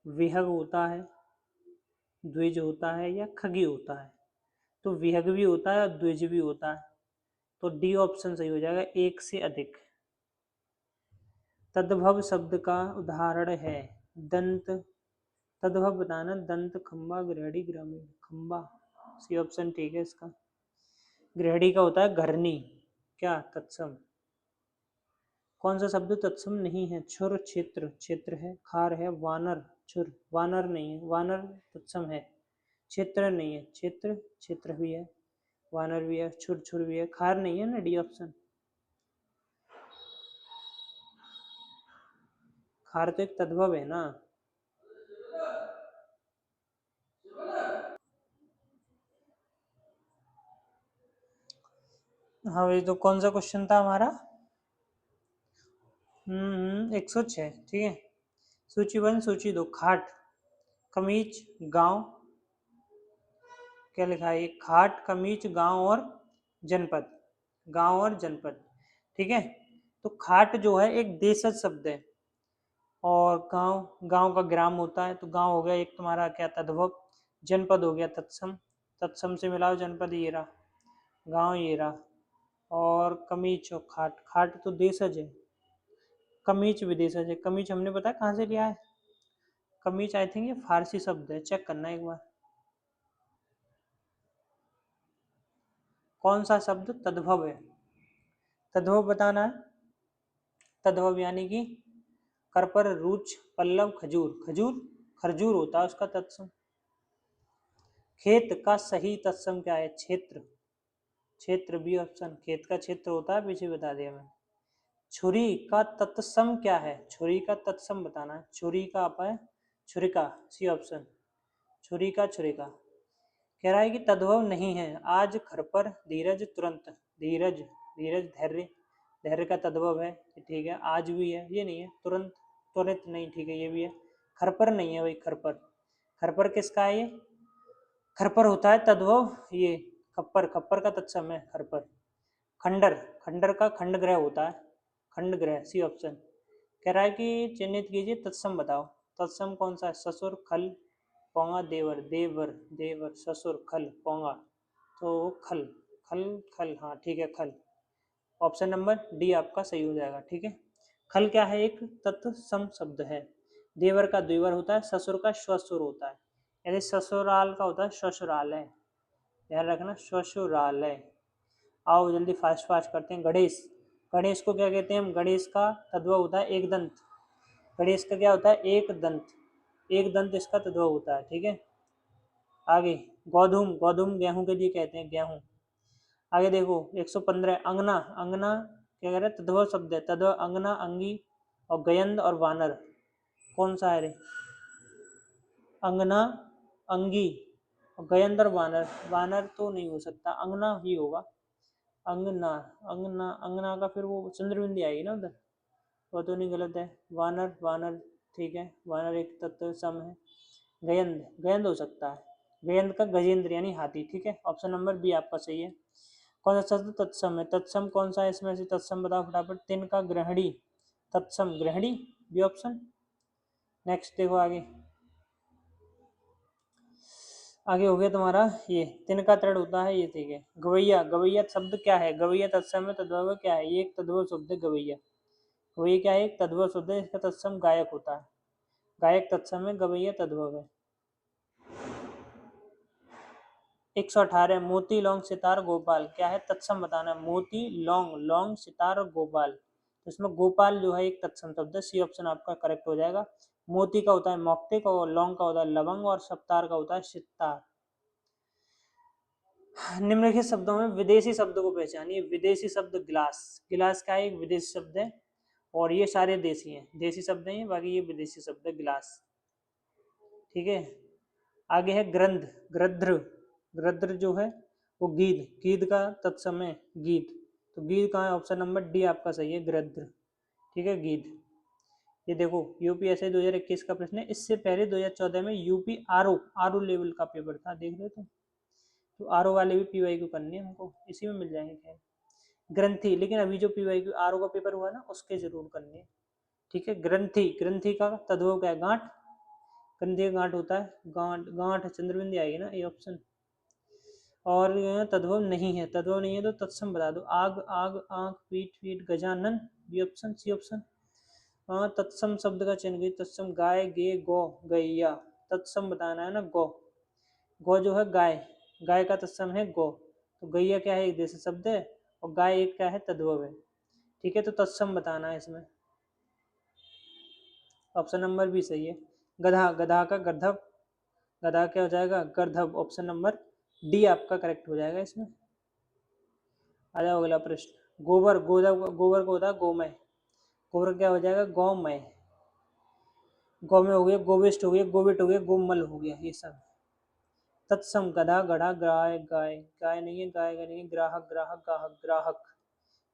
विहग होता है, द्विज होता है, या खगी होता है? तो विहग भी होता है और द्विज भी होता है, तो डी ऑप्शन सही हो जाएगा, एक से अधिक। तद्भव शब्द का उदाहरण है दंत। तद्भव बताना, दंत, खंबा, गृहणी, ग्रामीण। खंबा, सी ऑप्शन ठीक है इसका। गृहणी का होता है घरनी, क्या? तत्सम। कौन सा शब्द तत्सम नहीं है? छुर, क्षेत्र, क्षेत्र है। खार है, वानर, छुर, वानर नहीं है, वानर तत्सम है। क्षेत्र नहीं है, क्षेत्र, क्षेत्र भी है। वानर भी है, छुर, छुर भी है। खार नहीं है ना, डी ऑप्शन। खार तो एक तद्भव है ना। हाँ भाई, तो कौन सा क्वेश्चन था हमारा? 106, ठीक है। सूची 1, सूची 2। खाट, कमीज, गांव। क्या लिखा है? खाट, कमीज, गांव और जनपद। गांव और जनपद, ठीक है। तो खाट जो है एक देशज शब्द है, और गांव, गांव का ग्राम होता है, तो गांव हो गया एक तुम्हारा क्या? तद्भव। जनपद हो गया तत्सम। तत्सम से मिलाओ जनपद, ये रहा गांव, ये रहा। और कमीज और खाट, खाट तो देशज है। कमीज भी देशज है। कमीज हमने पता कहाँ से लिया है? कमीज आई थिंक ये फारसी शब्द है, चेक करना एक बार। कौन सा शब्द तद्भव है? तद्भव बताना है। तद्भव यानी कि कर पर, रुच, पल्लव, खजूर। खजूर, खरजूर होता है उसका तत्सम। खेत का सही तत्सम क्या है? क्षेत्र, क्षेत्र, बी ऑप्शन। खेत का क्षेत्र होता है, पीछे बता दिया मैंने। छुरी का तत्सम क्या है? छुरी का तत्सम बताना है। छुरी का आप है छुरिका, सी ऑप्शन, छुरी का छुरिका। कह रहा है कि तद्भव नहीं है। आज घर पर धीरज तुरंत, धीरज, धीरज धैर्य, धैर्य का तद्भव है, ठीक है। आज भी है, ये नहीं है। तुरंत, त्वरित नहीं, ठीक है, ये भी है। घर पर नहीं है भाई, घर पर, घर पर किसका है ये? घर पर होता है तद्भव ये, खप्पर, खप्पर का तत्सम है घर पर। खंडर, खंडर का खंड ग्रह होता है, खंड ग्रह, सी ऑप्शन। कह रहा है कि चिन्हित कीजिए, तत्सम बताओ। तत्सम कौन सा है? ससुर, खल, पौंगा, देवर, देवर, देवर, ससुर, खल, पौंगा, तो खल, खल, खल, हाँ ठीक है, खल। ऑप्शन नंबर डी आपका सही हो जाएगा, ठीक है। खल क्या है? एक तत्सम शब्द है। देवर का द्विवर होता है, ससुर का श्वसुर होता है। यदि ससुराल का होता है ससुरालय, ध्यान रखना, ससुरालय। आओ जल्दी फास्ट फास्ट करते हैं। गणेश, गणेश को क्या कहते हैं हम? गणेश का तद्भव होता है एक दंत। गणेश का क्या होता है? एक दंत, एक दंत इसका तद्भव होता है, ठीक है। आगे गोधूम, गोधूम गेहूं के लिए कहते हैं, गेहूं। आगे देखो 115, अंगना, अंगना क्या कह रहे हैं? तद्भव शब्द है, तद्भव, अंगना, अंगी और गयंद और वानर, कौन सा है रे? अंगना, अंगी और गयंद और वानर, वानर तो नहीं हो सकता, अंगना ही होगा। अंगना, अंगना, अंगना का फिर वो चंद्रबिंदी आएगी ना उधर, वो तो नहीं, गलत है। वानर, वानर, ठीक है, वानर एक तत्व सम है। गयंद, गयंद हो सकता है, गयंद का गजेंद्र यानी हाथी, ठीक है। ऑप्शन नंबर बी आपका सही है। कौन सा शब्द तत्सम है? तत्सम कौन सा है इसमें से? तत्सम बताओ फटाफट। तिन का ग्रहणी, तत्सम ग्रहणी, बी ऑप्शन। नेक्स्ट देखो आगे, आगे हो गया तुम्हारा ये तिन का तृण होता है ये, ठीक है। गवैया, गवैया शब्द क्या है? गवैया तत्सम है, तद्भव क्या है? ये एक तद्भव शब्द है गवैया। गवैया क्या है? एक तद्भव शब्द है, इसका तत्सम गायक होता है। गायक तत्सम है, गवैया तद्भव है। 118, मोती, लौंग, सितार, गोपाल, क्या है? तत्सम बताना है। मोती, लौंग, लौंग, सितार और गोपाल, तो इसमें गोपाल जो है एक तत्सम शब्द है, सी ऑप्शन आपका करेक्ट हो जाएगा। मोती का होता है मौक्तिक और लौंग का होता है लवंग और सप्तार का होता है सितार। निम्नलिखित शब्दों में विदेशी शब्दों को पहचानिए। विदेशी शब्द गिलास, गिलास का एक विदेशी शब्द है और ये सारे देसी हैं, देसी शब्द हैं, बाकी ये विदेशी शब्द है गिलास, ठीक है। आगे है ग्रंथ, गृध्र, गृध्र जो है वो गीध, गीध का तत्सम है गीध, तो गीध कहाँ है? ऑप्शन नंबर डी आपका सही है, गृध्र, ठीक है, गीध। ये देखो यूपीएससी 2021 का प्रश्न है। इससे पहले 2014 में यूपी आरओ, आरओ लेवल का पेपर था, देख रहे हो तो आरओ वाले भी पीवाई को करनी है हमको, इसी में मिल जाएंगे खैर। ग्रंथि, लेकिन अभी जो पीवाई की आरओ का पेपर हुआ ना उसके जरूर करनी है, ठीक है। ग्रंथि, ग्रंथि का तद्भव क्या है? गांठ, ग्रंथि का गांठ होता है, गांठ, गांठ चंद्रबिंदी आएगी ना, ये ऑप्शन। और तद्भव नहीं है, तद्भव नहीं है तो तत्सम बता दो। आग, आग, आंख, पीठ, पीठ, गजानन, बी ऑप्शन, सी ऑप्शन। हाँ, तत्सम शब्द का चयन कीजिए। तत्सम गाय, गे, गौ, गैया, तत्सम बताना है ना। गौ, गौ जो है गाय, गाय का तत्सम है गौ, तो गैया क्या है? एक देशी शब्द है और गाय एक क्या है? तद्भव है, ठीक है। तो तत्सम बताना है इसमें, ऑप्शन नंबर बी सही है। गधा, गधा का गर्धव, गधा क्या हो जाएगा? गर्धव, ऑप्शन नंबर डी आपका करेक्ट हो जाएगा इसमें। आ जाओ अगला प्रश्न। गोबर, गोबर, गोबर को होता है गोमय, गोबर क्या हो जाएगा? गौमय, गौमय हो गया, गोविष्ट हो गया, गोविट हो गया, गोमल हो गया, ये सब। तत्सम गधा, गधा, गाय, गाय, गाय नहीं है, गाय का नहीं है, ग्राहक, ग्राहक, गाहक, ग्राहक,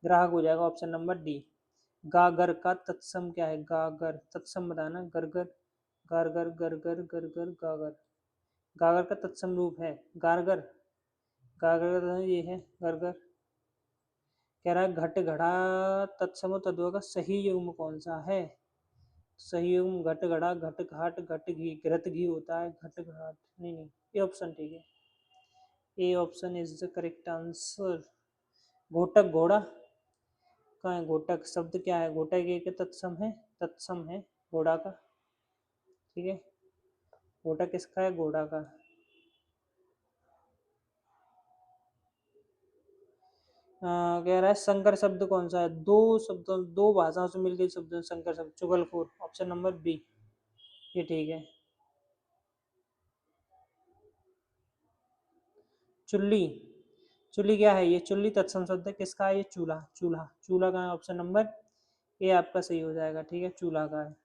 ग्राहक हो जाएगा, ऑप्शन नंबर डी। गागर का तत्सम क्या है? गागर, तत्सम बताना। गरगर, गारगर, गरगर, गरगर, गागर, गागर का तत्सम रूप है गारगर, गागर का ये है गरगर। कह रहा है घट, घड़ा, तत्सम और तद्भव का सही युग्म कौन सा है? सही युग्म घट, घड़ा, घट, घाट, घट, घी, घृत घी होता है, घट घाट नहीं, नहीं, ये ऑप्शन ठीक है, A option is the correct answer. घोटक, घोड़ा कहाँ है? घोटक शब्द क्या है? घोटक एक तत्सम है, तत्सम है घोड़ा का, ठीक है। घोटक किसका है? घोड़ा का। कह रहा है संकर शब्द कौन सा है? दो शब्दों, दो भाषाओं से मिलकर शब्द संकर शब्द, चुगलखोर, ऑप्शन नंबर बी, ये ठीक है। चुल्ली, चुल्ली क्या है? ये चुल्ली तत्सम शब्द है, किसका है? ये चूल्हा, चूल्हा, चूल्हा का है, ऑप्शन नंबर ये आपका सही हो जाएगा, ठीक है, चूल्हा का है।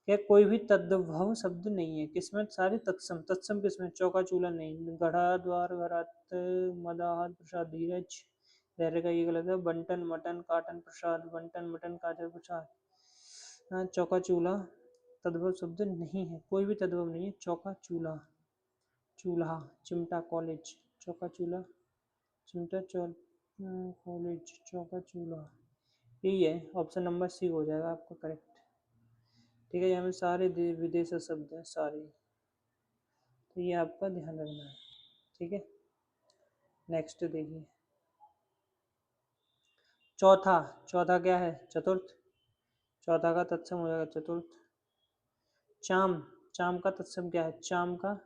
क्या कोई भी तद्भव शब्द नहीं है, किसमें सारे तत्सम, तत्सम किसमें, चौका चूल्हा नहीं, गढ़ा द्वार घरात मदाहत प्रसाद धीरज, धैर्य का ये गलत है, बंटन मटन काटन प्रसाद, बंटन मटन काटन प्रसाद। हाँ, चौका चूल्हा तद्भव शब्द नहीं है, कोई भी तद्भव नहीं है, चौका चूल्हा, चूल्हा, चिमटा कॉलेज, चौका चूल्हा, चिमटा चौल कॉलेज, चौका चूल्हा, यही है, ऑप्शन नंबर सी हो जाएगा आपका करेक्ट। ठीक है, यहाँ में सारे विदेश शब्द हैं सारे, तो ये आपका ध्यान रखना है। ठीक है, नेक्स्ट देखिए, चौथा, चौथा क्या है, चतुर्थ, चौथा का तत्सम हो जाएगा चतुर्थ। चाम, चाम का तत्सम क्या है, चाम का,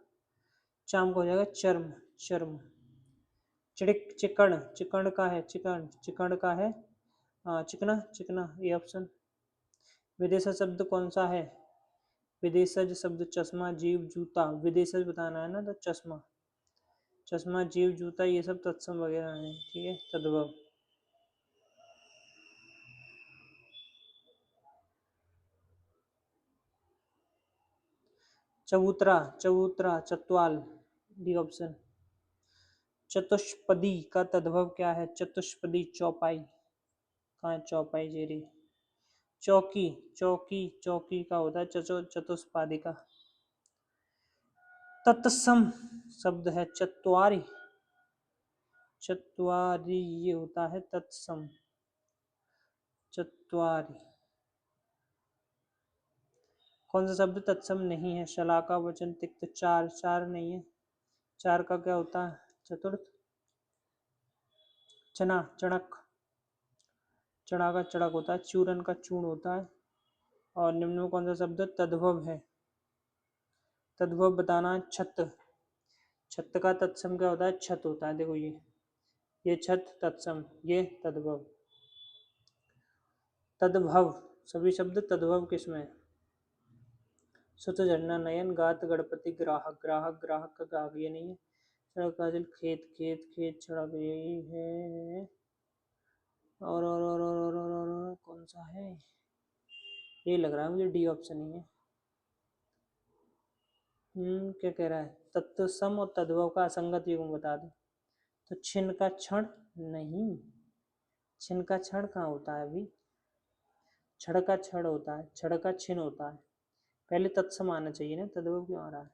चाम का हो जाएगा चर्म, चर्म। चिड़िक, चिकन, चिकन का है चिकन, चिकन का है चिकना, चिकना, ये ऑप्शन। विदेशज शब्द कौन सा है, विदेशज शब्द चश्मा जीव जूता, विदेशज बताना है ना, तो चश्मा, चश्मा जीव जूता ये सब तत्सम वगैरह हैं, ठीक है, तद्भव। चबूतरा, चबूतरा, चतवाल, डी ऑप्शन। चतुष्पदी का तद्भव क्या है, चतुष्पदी चौपाई, कहाँ है चौपाई जेरी। चौकी, चौकी, चौकी का होता है चतुष्पादी का। तत्सम शब्द है चत्वारी, चत्वारी ये होता है तत्सम, चत्वारी। कौन सा शब्द तत्सम नहीं है, शलाका वचन तिक्त, चार, चार नहीं है, चार का क्या होता है, चतुर्थ। चना, चणक, चना का चड़क होता है, चूरन का चूर्ण होता है। और निम्न में कौन सा शब्द तद्भव है, तद्भव बताना है, छत, छत का तत्सम क्या होता है, छत होता है, देखो ये छत तत्सम, ये तद्भव। तद्भव, सभी शब्द तद्भव किसमें, सुत झरना नयन गात गणपति ग्राहक, ग्राहक, ग्राहक का ग्राहक ये नहीं है। सड़क हासिल खेत, खेत, खेत सड़क यही है। और कौन सा है, ये लग रहा है मुझे डी ऑप्शन ही है। क्या कह रहा है, तत्सम और तद्भव का असंगत युग्म बता दो। तो छिन का क्षण नहीं, छिन का क्षण कहाँ होता है अभी, छड़ का छड़ होता है, छड़ का छिन होता है, पहले तत्सम आना चाहिए ना, तद्भव क्यों आ रहा है।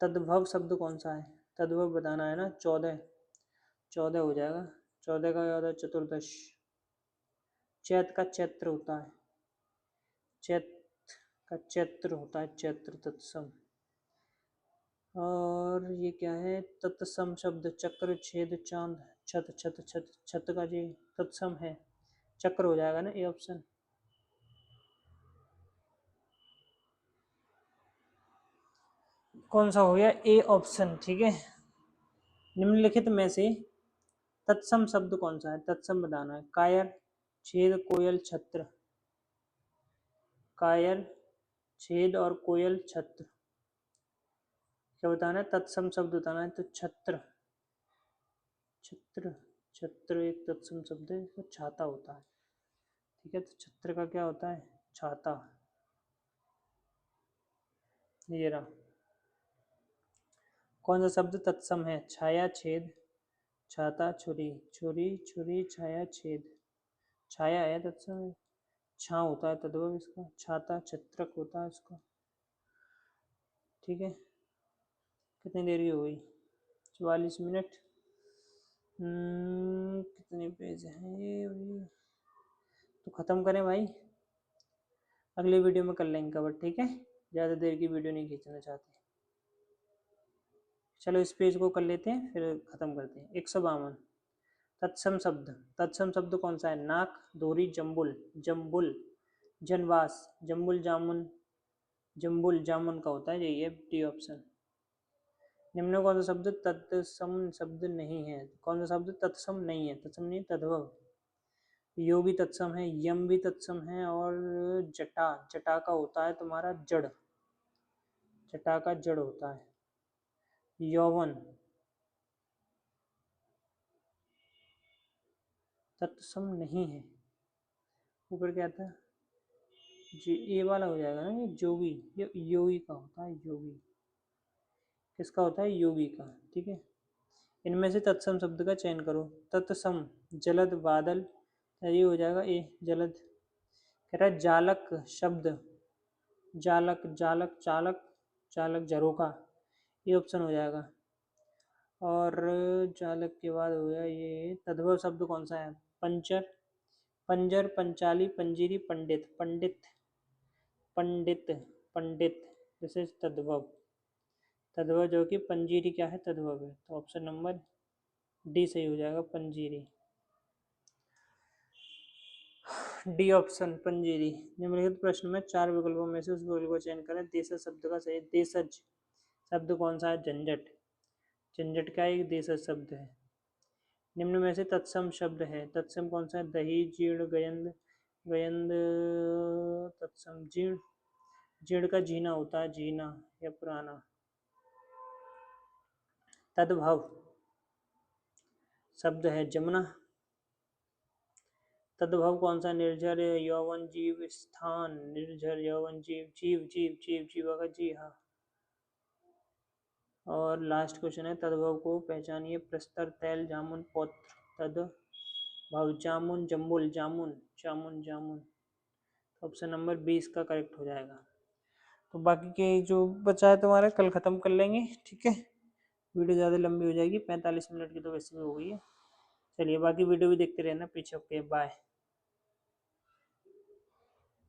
तद्भव शब्द कौन सा है, तद्भव बताना है ना, 14, 14 हो जाएगा, 14 का क्या होता है, चतुर्दश। चैत का चैत्र होता है, चैत का चैत्र होता है, चैत्र तत्सम। और ये क्या है, तत्सम शब्द चक्र, छेद, चांद, छत, छत, छत, छत का जी तत्सम है, चक्र हो जाएगा ना, ये ऑप्शन। कौन सा हो गया, ए ऑप्शन, ठीक है। निम्नलिखित में से तत्सम शब्द कौन सा है, तत्सम बताना है, कायर, छेद, कोयल, छत्र, कायर, छेद और कोयल, छत्र, क्या बताना है, तत्सम शब्द बताना है, तो छत्र, छत्र, छत्र एक तत्सम शब्द है, तो छाता होता है, ठीक है, तो छत्र का क्या होता है, छाता, ये रहा। कौन सा शब्द तत्सम है, छाया, छेद, छाता, छुरी, छुरी, छुरी, छाया, छेद, छाया है तत्सम, छाव होता है तद्भव इसका, छाता छत्रक होता है इसका, ठीक है। कितनी देर की हो गई, 44 मिनट। कितने पेज हैं ये अभी? तो ख़त्म करें भाई, अगले वीडियो में कर लेंगे कवर, ठीक है, ज़्यादा देर की वीडियो नहीं खींचना चाहते। चलो इस पेज को कर लेते हैं फिर ख़त्म करते हैं। 152 तत्सम शब्द, तत्सम शब्द कौन सा है, नाक, दोहरी, जम्बुल, जम्बुल, जनवास, जम्बुल जामुन, जम्बुल जामुन का होता है, यही है डी ऑप्शन। निम्न में कौन सा शब्द तत्सम शब्द नहीं है, कौन सा शब्द तत्सम नहीं है, तत्सम नहीं तद्भव। यो भी तत्सम है, यम भी तत्सम है, और जटा, जटा का होता है तुम्हारा जड़, जटा का जड़ होता है, यौवन तत्सम नहीं है, ऊपर क्या था, जी ए वाला हो जाएगा ना, ये जोगी, ये योगी का होता है, योगी किसका होता है, योगी का। ठीक है, इनमें से तत्सम शब्द का चयन करो। तत्सम जलद बादल, ये हो जाएगा ए जलद। कह रहा है जालक शब्द, जालक जालक चालक, चालक झरोखा, ये ऑप्शन हो जाएगा। और चालक के बाद हो गया ये तद्भव शब्द कौन सा है, पंचर, पंजर, पंचाली, पंजीरी, पंडित, पंडित, पंडित, पंडित, दिस इज तद्भव। तद्भव जो कि पंजीरी क्या है, तद्भव है, तो ऑप्शन नंबर डी सही हो जाएगा, पंजीरी, डी ऑप्शन पंजीरी। निम्नलिखित प्रश्न में 4 विकल्पों में से उस विकल्प को चयन करें। देशज शब्द का सही, देशज शब्द कौन सा है, झंझट, झंझट का एक देशज शब्द है। निम्न में से तत्सम शब्द है, तत्सम कौन सा है, दही, जीर्ण, गयंद, गयंद, तत्सम जीर्ण, जीर्ण का जीना होता है, जीना या पुराना। तद्भव शब्द है जमुना। तद्भव कौन सा, निर्झर, यौवन, जीव, स्थान, निर्झर, यौवन, जीव, जीव, जीव, जीव, जीवा का जी, हाँ। और लास्ट क्वेश्चन है, तद्भव को पहचानिए, प्रस्तर, तैल, जामुन, पौत्र, तद्भव, जामुन, जम्बुल, जामुन, जामुन, जामुन, ऑप्शन नंबर 20 का करेक्ट हो जाएगा। तो बाकी के जो बचा है तुम्हारा कल ख़त्म कर लेंगे, ठीक है। वीडियो ज़्यादा लंबी हो जाएगी, 45 मिनट की तो वैसे भी हो गई है। चलिए बाकी वीडियो भी देखते रहना पीछे। Okay bye.